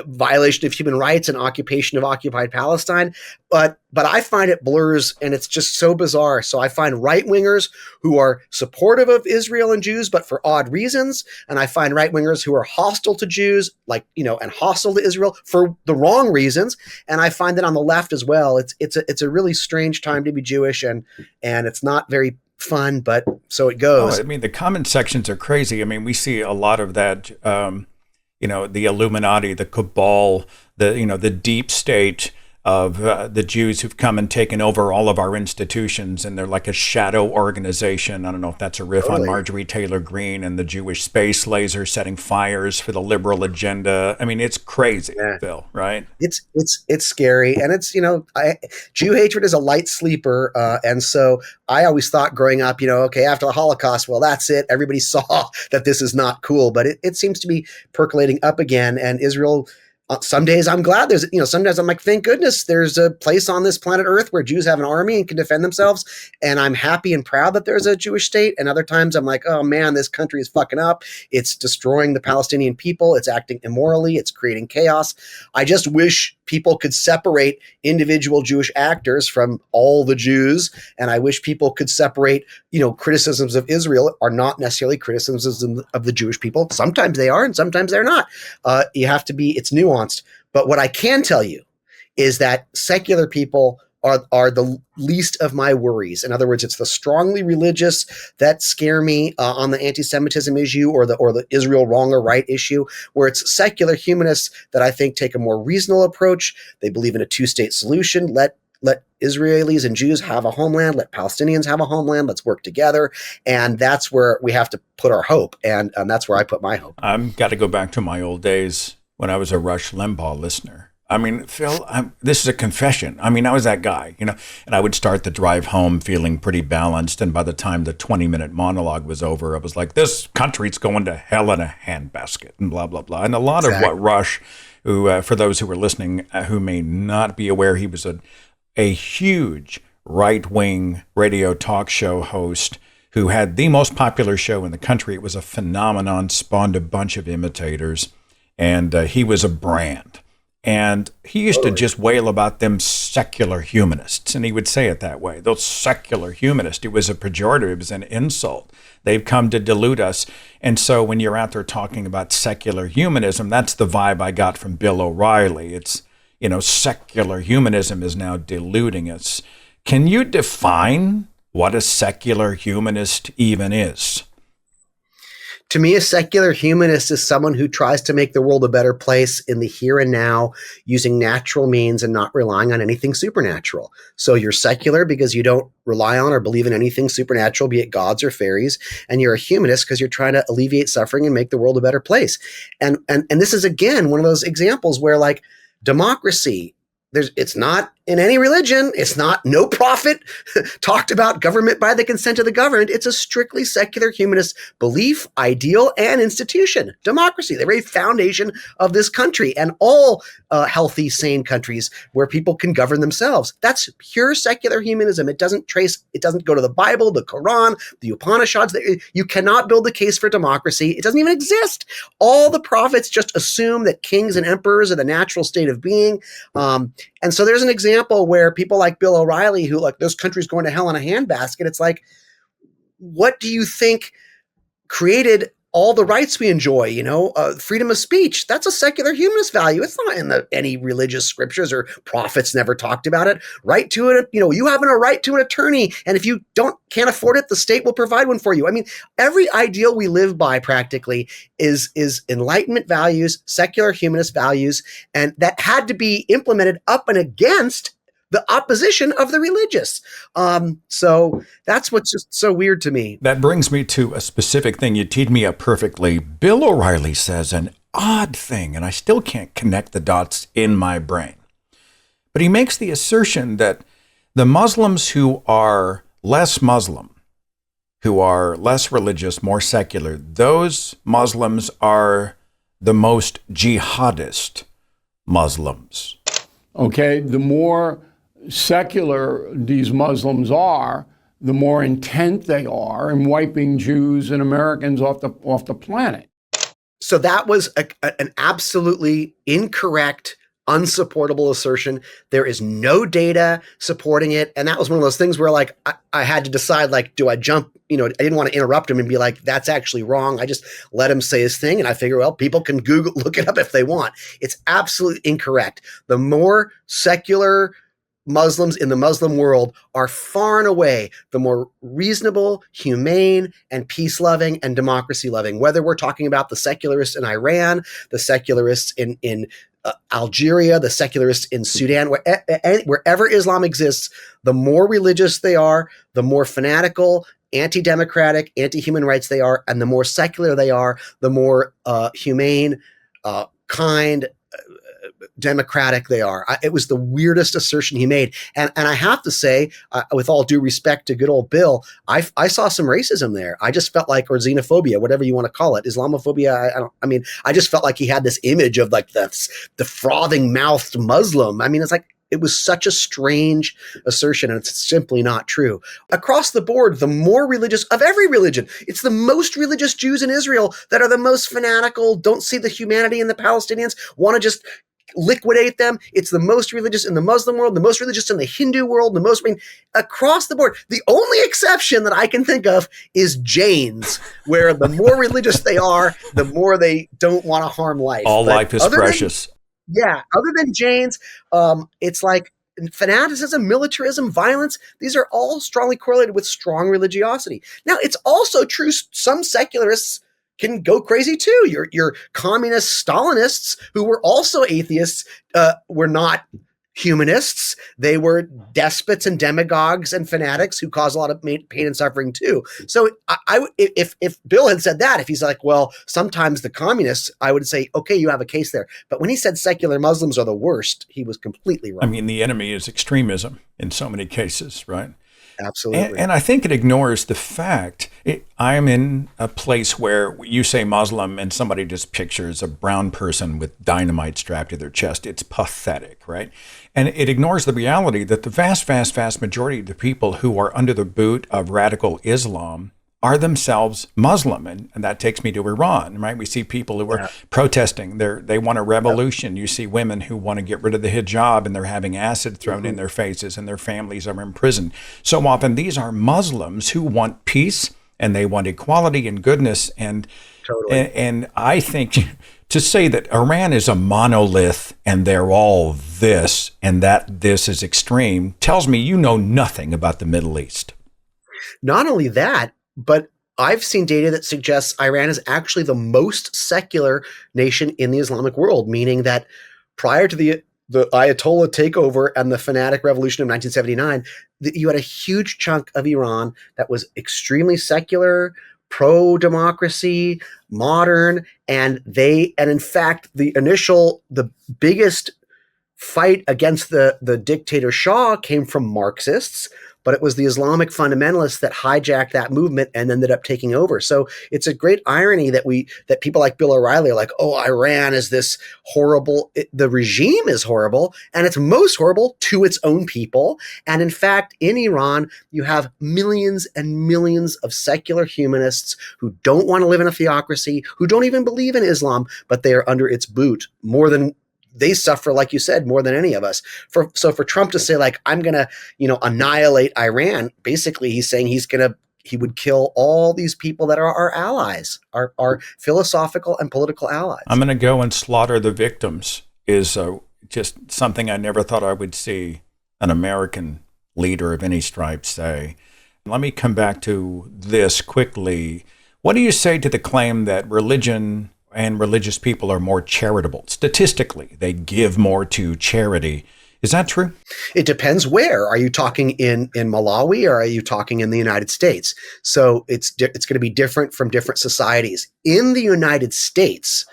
violation of human rights and occupation of occupied Palestine. But I find it blurs, and it's just so bizarre. So I find right wingers who are supportive of Israel and Jews, but for odd reasons. And I find right wingers who are hostile to Jews, and hostile to Israel for the wrong reasons. And I find that on the left as well. It's a really strange time to be Jewish, and it's not very fun, but so it goes. Oh, I mean, the comment sections are crazy. I mean, we see a lot of that, the Illuminati, the cabal, the deep state of the Jews who've come and taken over all of our institutions, and they're like a shadow organization. I don't know if that's a riff on Marjorie Taylor Greene and the Jewish space laser setting fires for the liberal agenda. I mean, it's crazy, Phil, right? It's scary, and it's Jew hatred is a light sleeper, and so I always thought growing up, okay, after the Holocaust, well, that's it. Everybody saw that this is not cool, but it seems to be percolating up again, and Israel. Some days I'm glad there's, sometimes I'm like, thank goodness there's a place on this planet Earth where Jews have an army and can defend themselves. And I'm happy and proud that there's a Jewish state. And other times I'm like, oh man, this country is fucking up. It's destroying the Palestinian people. It's acting immorally. It's creating chaos. I just wish people could separate individual Jewish actors from all the Jews. And I wish people could separate, criticisms of Israel are not necessarily criticisms of the Jewish people. Sometimes they are, and sometimes they're not. It's nuanced. But what I can tell you is that secular people are the least of my worries. In other words, it's the strongly religious that scare me on the anti-Semitism issue or the Israel wrong or right issue, where it's secular humanists that I think take a more reasonable approach. They believe in a two-state solution. Let Israelis and Jews have a homeland. Let Palestinians have a homeland. Let's work together. And that's where we have to put our hope. And that's where I put my hope. I've got to go back to my old days when I was a Rush Limbaugh listener. I mean, Phil, this is a confession. I mean, I was that guy, and I would start the drive home feeling pretty balanced. And by the time the 20-minute monologue was over, I was like, this country's going to hell in a handbasket and blah, blah, blah. And a lot of what Rush, who, for those who were listening, who may not be aware, he was a huge right-wing radio talk show host who had the most popular show in the country. It was a phenomenon, spawned a bunch of imitators, and he was a brand. And he used to just wail about them secular humanists, and he would say it that way. Those secular humanists. It was a pejorative, it was an insult. They've come to delude us. And so when you're out there talking about secular humanism, that's the vibe I got from Bill O'Reilly. It's, secular humanism is now deluding us. Can you define what a secular humanist even is? To me, a secular humanist is someone who tries to make the world a better place in the here and now using natural means and not relying on anything supernatural. So you're secular because you don't rely on or believe in anything supernatural, be it gods or fairies, and you're a humanist because you're trying to alleviate suffering and make the world a better place. And this is, again, one of those examples where, like, democracy, it's not in any religion. It's not no profit talked about government by the consent of the governed. It's a strictly secular humanist belief, ideal, and institution. Democracy, the very foundation of this country and all healthy, sane countries where people can govern themselves. That's pure secular humanism. It doesn't go to the Bible, the Quran, the Upanishads. You cannot build the case for democracy. It doesn't even exist. All the prophets just assume that kings and emperors are the natural state of being. And so there's an example where people like Bill O'Reilly, who like this country's going to hell in a handbasket, it's like, what do you think created all the rights we enjoy? Freedom of speech. That's a secular humanist value. It's not in any religious scriptures, or prophets never talked about it. Right to it. You having a right to an attorney, and if you can't afford it, the state will provide one for you. I mean, every ideal we live by practically is Enlightenment values, secular humanist values, and that had to be implemented up and against the opposition of the religious. So that's what's just so weird to me. That brings me to a specific thing. You teed me up perfectly. Bill O'Reilly says an odd thing, and I still can't connect the dots in my brain. But he makes the assertion that the Muslims who are less Muslim, who are less religious, more secular, those Muslims are the most jihadist Muslims. Okay, the more secular these Muslims are, the more intent they are in wiping Jews and Americans off the planet. So that was an absolutely incorrect, unsupportable assertion. There is no data supporting it. And that was one of those things where, like, I had to decide, like, do I jump? I didn't want to interrupt him and be like, that's actually wrong. I just let him say his thing. And I figure, well, people can look it up if they want. It's absolutely incorrect. The more secular Muslims in the Muslim world are far and away the more reasonable, humane, and peace-loving and democracy-loving. Whether we're talking about the secularists in Iran, the secularists in Algeria, the secularists in Sudan, wherever Islam exists, the more religious they are, the more fanatical, anti-democratic, anti-human rights they are, and the more secular they are, the more humane, kind, democratic they are. It was the weirdest assertion he made. And I have to say, with all due respect to good old Bill, I saw some racism there. I just felt like, or xenophobia, whatever you want to call it, Islamophobia. I just felt like he had this image of like the frothing mouthed Muslim. I mean, it's like, it was such a strange assertion, and it's simply not true. Across the board, the more religious of every religion, it's the most religious Jews in Israel that are the most fanatical, don't see the humanity in the Palestinians, want to just liquidate them. It's the most religious in the Muslim world, the most religious in the Hindu world, across the board. The only exception that I can think of is Jains, where the more religious they are, the more they don't want to harm life. All life is precious. Other than Jains, it's like fanaticism, militarism, violence. These are all strongly correlated with strong religiosity. Now, it's also true some secularists can go crazy too. Your communist Stalinists, who were also atheists, were not humanists. They were despots and demagogues and fanatics who caused a lot of pain and suffering too. So if Bill had said that, if he's like, well, sometimes the communists, I would say, okay, you have a case there. But when he said secular Muslims are the worst, he was completely wrong. I mean, the enemy is extremism in so many cases, right? Absolutely. And I think it ignores the fact, I'm in a place where you say Muslim and somebody just pictures a brown person with dynamite strapped to their chest. It's pathetic, right? And it ignores the reality that the vast, vast, vast majority of the people who are under the boot of radical Islam are themselves Muslim. And that takes me to Iran, right? We see people who are protesting. They want a revolution. You see women who want to get rid of the hijab and they're having acid thrown in their faces and their families are imprisoned. So often these are Muslims who want peace and they want equality and goodness. And I think to say that Iran is a monolith and they're all this and that this is extreme tells me you know nothing about the Middle East. Not only that, but I've seen data that suggests Iran is actually the most secular nation in the Islamic world, meaning that prior to the Ayatollah takeover and the fanatic revolution of 1979, you had a huge chunk of Iran that was extremely secular, pro-democracy, modern, and in fact, the biggest fight against the dictator Shah came from Marxists, but it was the Islamic fundamentalists that hijacked that movement and ended up taking over. So it's a great irony that people like Bill O'Reilly are like, oh, Iran is this horrible, the regime is horrible, and it's most horrible to its own people. And in fact, in Iran, you have millions and millions of secular humanists who don't want to live in a theocracy, who don't even believe in Islam, but they are under its boot they suffer, like you said, more than any of us. So for Trump to say, like, I'm going to, annihilate Iran, basically he's saying he would kill all these people that are our allies, our philosophical and political allies. I'm going to go and slaughter the victims is just something I never thought I would see an American leader of any stripe say. Let me come back to this quickly. What do you say to the claim that religion and religious people are more charitable? Statistically, they give more to charity. Is that true? It depends where. Are you talking in Malawi or are you talking in the United States? So it's going to be different from different societies. In the United States,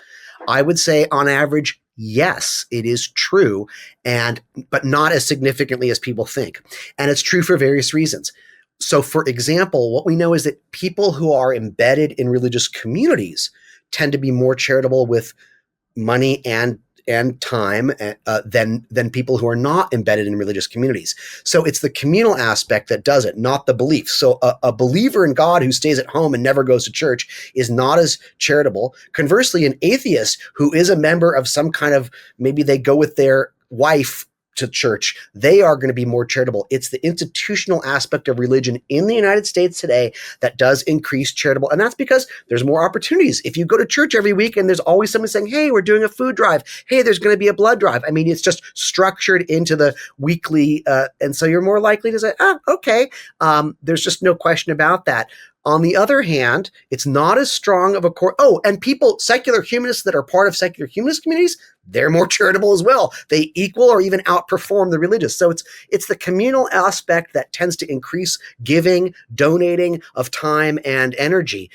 I would say on average, yes, it is true, but not as significantly as people think. And it's true for various reasons. So for example, what we know is that people who are embedded in religious communities tend to be more charitable with money and time than people who are not embedded in religious communities. So it's the communal aspect that does it, not the belief. So a believer in God who stays at home and never goes to church is not as charitable. Conversely, an atheist who is a member of some kind of, maybe they go with their wife to church, they are going to be more charitable. It's the institutional aspect of religion in the United States today that does increase charitable. And that's because there's more opportunities. If you go to church every week and there's always somebody saying, hey, we're doing a food drive. Hey, there's going to be a blood drive. I mean, it's just structured into the weekly. And so you're more likely to say, oh, okay. There's just no question about that. On the other hand, it's not as strong of a core. Oh, and secular humanists that are part of secular humanist communities, they're more charitable as well. They equal or even outperform the religious. So it's the communal aspect that tends to increase giving, donating of time and energy.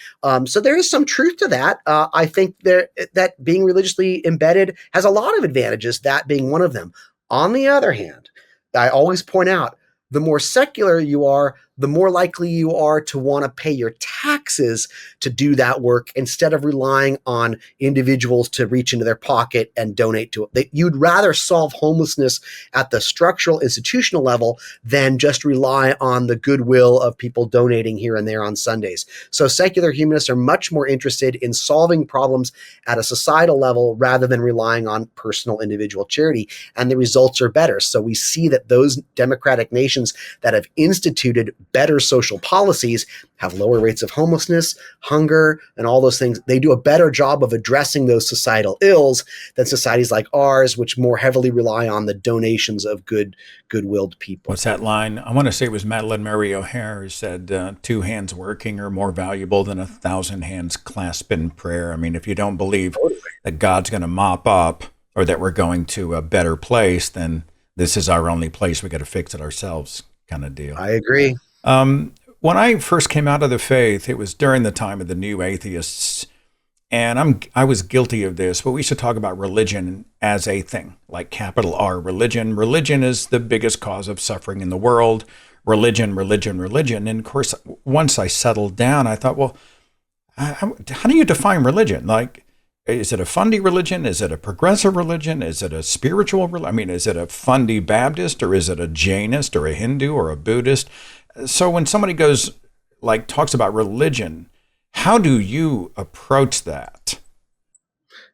So there is some truth to that. I think that being religiously embedded has a lot of advantages, that being one of them. On the other hand, I always point out, the more secular you are, the more likely you are to want to pay your taxes to do that work instead of relying on individuals to reach into their pocket and donate to it. You'd rather solve homelessness at the structural institutional level than just rely on the goodwill of people donating here and there on Sundays. So secular humanists are much more interested in solving problems at a societal level rather than relying on personal individual charity. And the results are better. So we see that those democratic nations that have instituted better social policies have lower rates of homelessness, hunger, and all those things. They do a better job of addressing those societal ills than societies like ours, which more heavily rely on the donations of good-willed people. What's that line? I want to say it was Madeleine Mary O'Hare who said, 2 hands working are more valuable than 1,000 hands clasped in prayer. I mean, if you don't believe that God's going to mop up or that we're going to a better place, then this is our only place. We got to fix it ourselves kind of deal. I agree. When I first came out of the faith, it was during the time of the new atheists, and I was guilty of this, but we used to talk about religion as a thing, like capital R, religion. Religion is the biggest cause of suffering in the world. Religion, religion, religion. And of course, once I settled down, I thought, well, how do you define religion? Like, is it a fundy religion? Is it a progressive religion? Is it a spiritual religion? I mean, is it a fundy Baptist, or is it a Jainist or a Hindu or a Buddhist? So when somebody goes, like talks about religion. How do you approach that?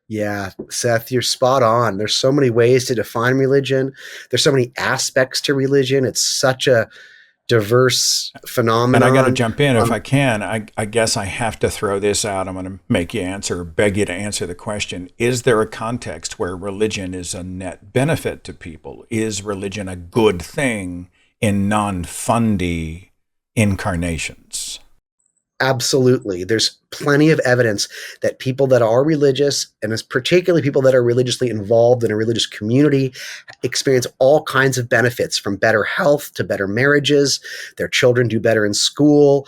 Yeah, Seth, you're spot on. There's so many ways to define religion. There's so many aspects to religion. It's such a diverse And I got to phenomenon. jump in if I can. I guess I have to throw this out. I'm going to make you answer, beg you to answer the question. Is there a context where religion is a net benefit to people? Is religion a good thing in non-fundy incarnations? Absolutely. There's plenty of evidence that people that are religious, and as particularly people that are religiously involved in a religious community, experience all kinds of benefits, from better health to better marriages. Their children do better in school.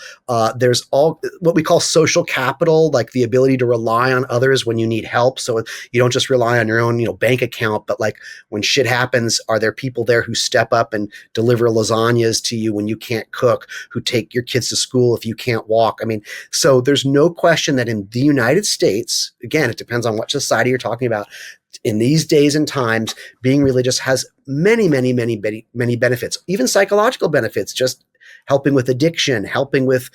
There's all what we call social capital, like the ability to rely on others when you need help. So you don't just rely on your own, bank account, but like when shit happens, are there people there who step up and deliver lasagnas to you when you can't cook, who take your kids to school if you can't walk? I mean, so there's no question that in the United States, again, it depends on what society you're talking about. In these days and times, being religious has many, many, many, many, many benefits, even psychological benefits, just helping with addiction, helping with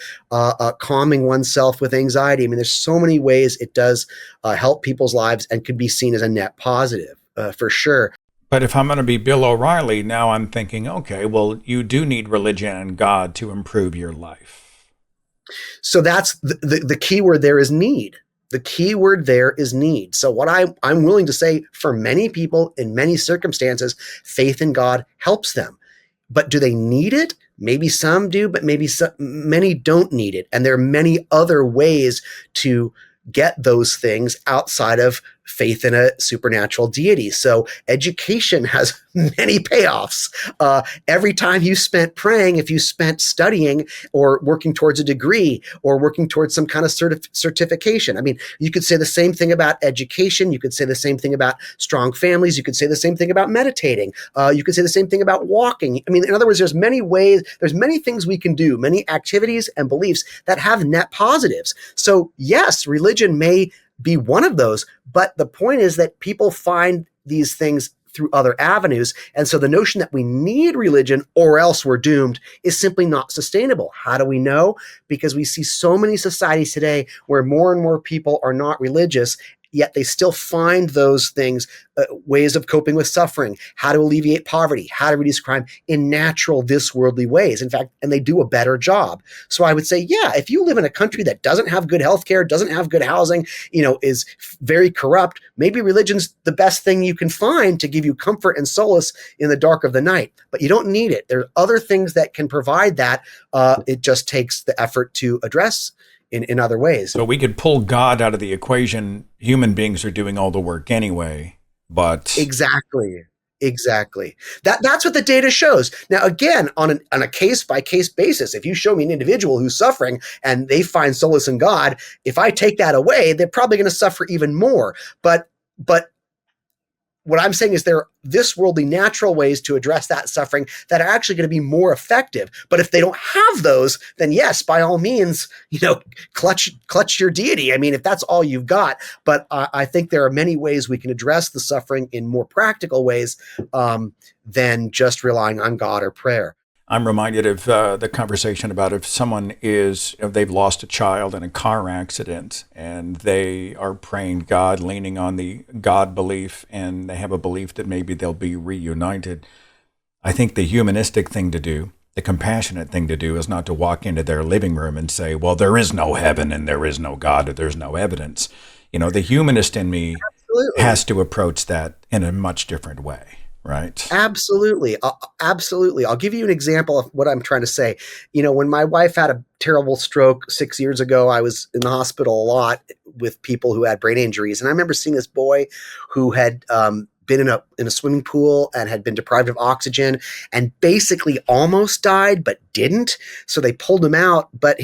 calming oneself with anxiety. I mean, there's so many ways it does help people's lives and could be seen as a net positive, for sure. But if I'm going to be Bill O'Reilly, now I'm thinking, okay, well, you do need religion and God to improve your life. So that's the key word there is need. The key word there is need. So what I'm willing to say, for many people in many circumstances, faith in God helps them. But do they need it? Maybe some do, but many don't need it. And there are many other ways to get those things outside of faith in a supernatural deity. So education has many payoffs. Every time you spent praying, if you spent studying or working towards a degree or working towards some kind of certification. I mean, you could say the same thing about education. You could say the same thing about strong families. You could say the same thing about meditating. You could say the same thing about walking. I mean, in other words, there's many ways, there's many things we can do, many activities and beliefs that have net positives. So yes, religion may be one of those, but the point is that people find these things through other avenues. And so the notion that we need religion or else we're doomed is simply not sustainable. How do we know? Because we see so many societies today where more and more people are not religious, yet they still find those things, ways of coping with suffering, how to alleviate poverty, how to reduce crime in natural, this worldly ways. In fact, and they do a better job. So I would say, yeah, if you live in a country that doesn't have good healthcare, doesn't have good housing, is very corrupt, maybe religion's the best thing you can find to give you comfort and solace in the dark of the night. But you don't need it. There are other things that can provide that. It just takes the effort to address in other ways. So we could pull God out of the equation. Human beings are doing all the work anyway, but Exactly. That's what the data shows. Now, again, on a case-by-case basis, if you show me an individual who's suffering and they find solace in God, if I take that away, they're probably going to suffer even more. But what I'm saying is there are this worldly natural ways to address that suffering that are actually going to be more effective. But if they don't have those, then yes, by all means, clutch your deity. I mean, if that's all you've got. But I think there are many ways we can address the suffering in more practical ways than just relying on God or prayer. I'm reminded of the conversation about if they've lost a child in a car accident and they are praying God, leaning on the God belief, and they have a belief that maybe they'll be reunited. I think the humanistic thing to do, the compassionate thing to do, is not to walk into their living room and say, well, there is no heaven and there is no God or there's no evidence. The humanist in me Absolutely. has to approach that in a much different way. Right. Absolutely. Absolutely. I'll give you an example of what I'm trying to say. When my wife had a terrible stroke 6 years ago, I was in the hospital a lot with people who had brain injuries. And I remember seeing this boy who had been in a swimming pool and had been deprived of oxygen and basically almost died, but didn't. So they pulled him out, but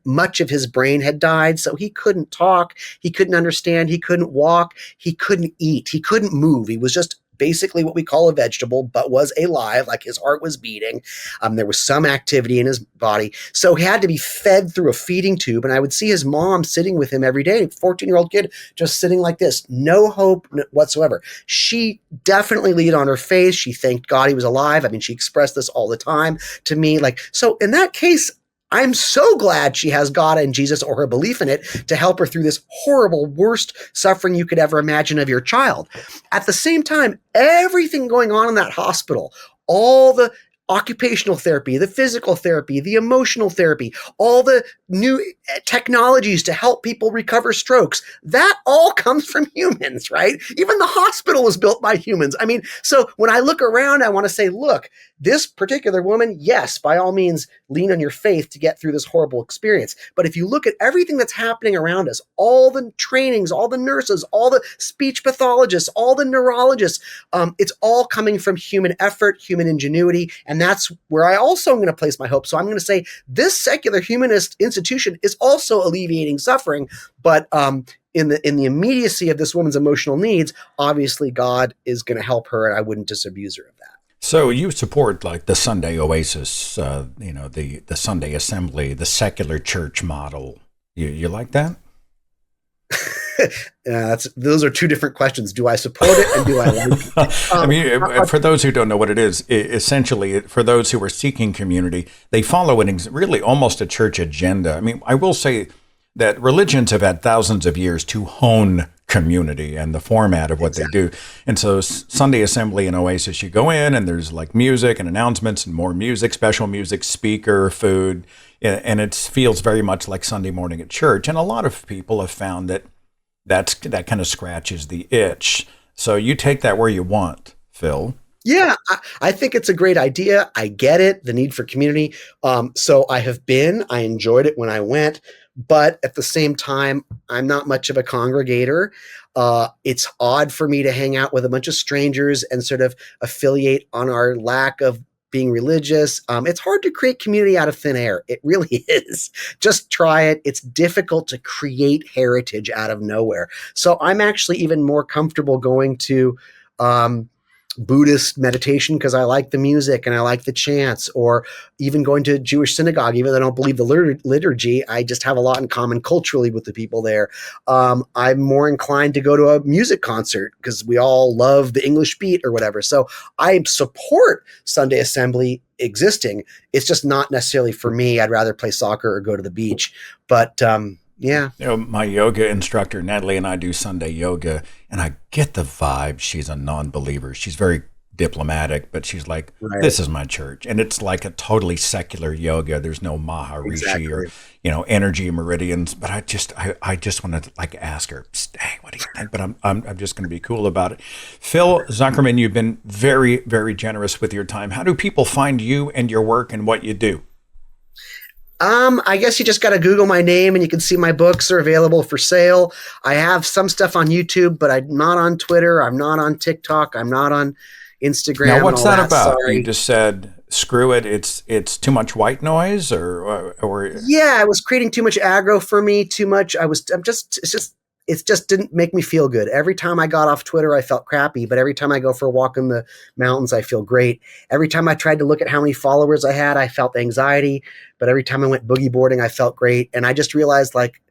much of his brain had died. So he couldn't talk. He couldn't understand. He couldn't walk. He couldn't eat. He couldn't move. He was just basically what we call a vegetable, but was alive, like his heart was beating. There was some activity in his body. So he had to be fed through a feeding tube. And I would see his mom sitting with him every day, 14-year-old kid, just sitting like this, no hope whatsoever. She definitely laid on her face. She thanked God he was alive. I mean, she expressed this all the time to me. So in that case, I'm so glad she has God and Jesus or her belief in it to help her through this horrible, worst suffering you could ever imagine of your child. At the same time, everything going on in that hospital, all the occupational therapy, the physical therapy, the emotional therapy, all the new technologies to help people recover strokes, that all comes from humans, right? Even the hospital was built by humans. I mean, so when I look around, I want to say, look, this particular woman, yes, by all means, lean on your faith to get through this horrible experience. But if you look at everything that's happening around us, all the trainings, all the nurses, all the speech pathologists, all the neurologists, it's all coming from human effort, human ingenuity. And that's where I also am going to place my hope. So I'm going to say this secular humanist institution is also alleviating suffering. But in the immediacy of this woman's emotional needs, obviously God is going to help her, and I wouldn't disabuse her of that. So you support like the Sunday Oasis, the Sunday Assembly, the secular church model. You like that? Those are two different questions. Do I support it and do I like it? I mean, for those who don't know what it is, essentially, for those who are seeking community, they follow really almost a church agenda. I mean, I will say that religions have had thousands of years to hone community and the format of what they do. And so Sunday Assembly and Oasis, you go in and there's like music and announcements and more music, special music, speaker, food, and it feels very much like Sunday morning at church. And a lot of people have found that kind of scratches the itch. So you take that where you want, Phil. Yeah, I think it's a great idea. I get it, the need for community. So I enjoyed it when I went. But at the same time, I'm not much of a congregator. It's odd for me to hang out with a bunch of strangers and sort of affiliate on our lack of being religious. It's hard to create community out of thin air. It really is. Just try it. It's difficult to create heritage out of nowhere. So I'm actually even more comfortable going to Buddhist meditation because I like the music and I like the chants, or even going to Jewish synagogue, even though I don't believe the liturgy. I just have a lot in common culturally with the people there. I'm more inclined to go to a music concert because we all love the English beat or whatever. So I support Sunday Assembly existing. It's just not necessarily for me. I'd rather play soccer or go to the beach. But yeah. My yoga instructor, Natalie, and I do Sunday yoga, and I get the vibe. She's a non-believer. She's very diplomatic, but she's like, This is my church. And it's like a totally secular yoga. There's no Maharishi or, energy meridians. But I just want to like ask her, hey, what do you think? But I'm just going to be cool about it. Phil Zuckerman, you've been very, very generous with your time. How do people find you and your work and what you do? I guess you just got to Google my name and you can see my books are available for sale. I have some stuff on YouTube, but I'm not on Twitter. I'm not on TikTok. I'm not on Instagram. Now, what's that about? Sorry. You just said, screw it. It's too much white noise or yeah, it was creating too much aggro for me. Too much. It just didn't make me feel good. Every time I got off Twitter, I felt crappy. But every time I go for a walk in the mountains, I feel great. Every time I tried to look at how many followers I had, I felt anxiety. But every time I went boogie boarding, I felt great. And I just realized like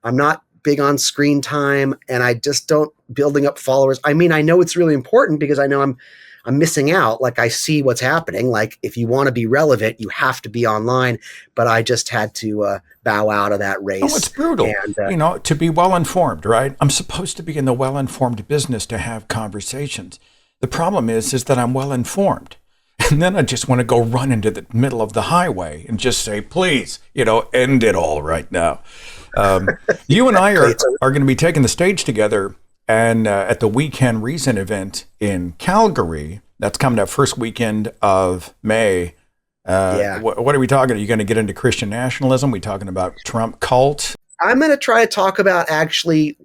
I'm not big on screen time and I just don't building up followers. I mean, I know it's really important because I know I'm missing out. Like I see what's happening. Like if you want to be relevant, you have to be online. But I just had to bow out of that race. Oh, it's brutal. And, to be well-informed, right? I'm supposed to be in the well-informed business to have conversations. The problem is that I'm well-informed. And then I just want to go run into the middle of the highway and just say, please, end it all right now. You and I are going to be taking the stage together and at the Weekend Reason event in Calgary. That's coming up first weekend of May. What are we talking? Are you going to get into Christian nationalism? Are we talking about Trump cult? I'm going to try to talk about actually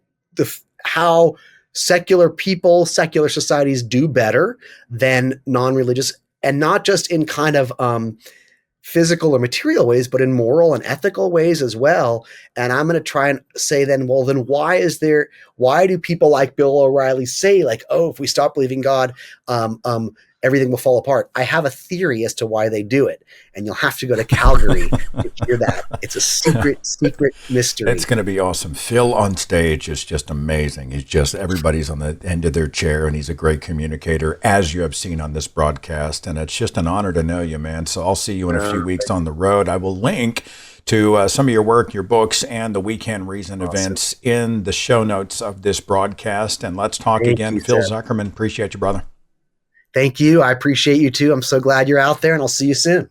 how secular people, secular societies do better than non-religious, and not just in kind of physical or material ways, but in moral and ethical ways as well. And I'm going to try and say then why do people like Bill O'Reilly say like, oh, if we stop believing God, everything will fall apart. I have a theory as to why they do it, and you'll have to go to Calgary to hear that. It's a secret mystery. It's going to be awesome. Phil on stage is just amazing. Everybody's on the end of their chair, and he's a great communicator, as you have seen on this broadcast. And it's just an honor to know you, man. So I'll see you in a few weeks on the road. I will link to some of your work, your books, and the We Can Reason events in the show notes of this broadcast. And let's talk again. Phil Zuckerman, appreciate you, brother. Thank you. I appreciate you too. I'm so glad you're out there, and I'll see you soon.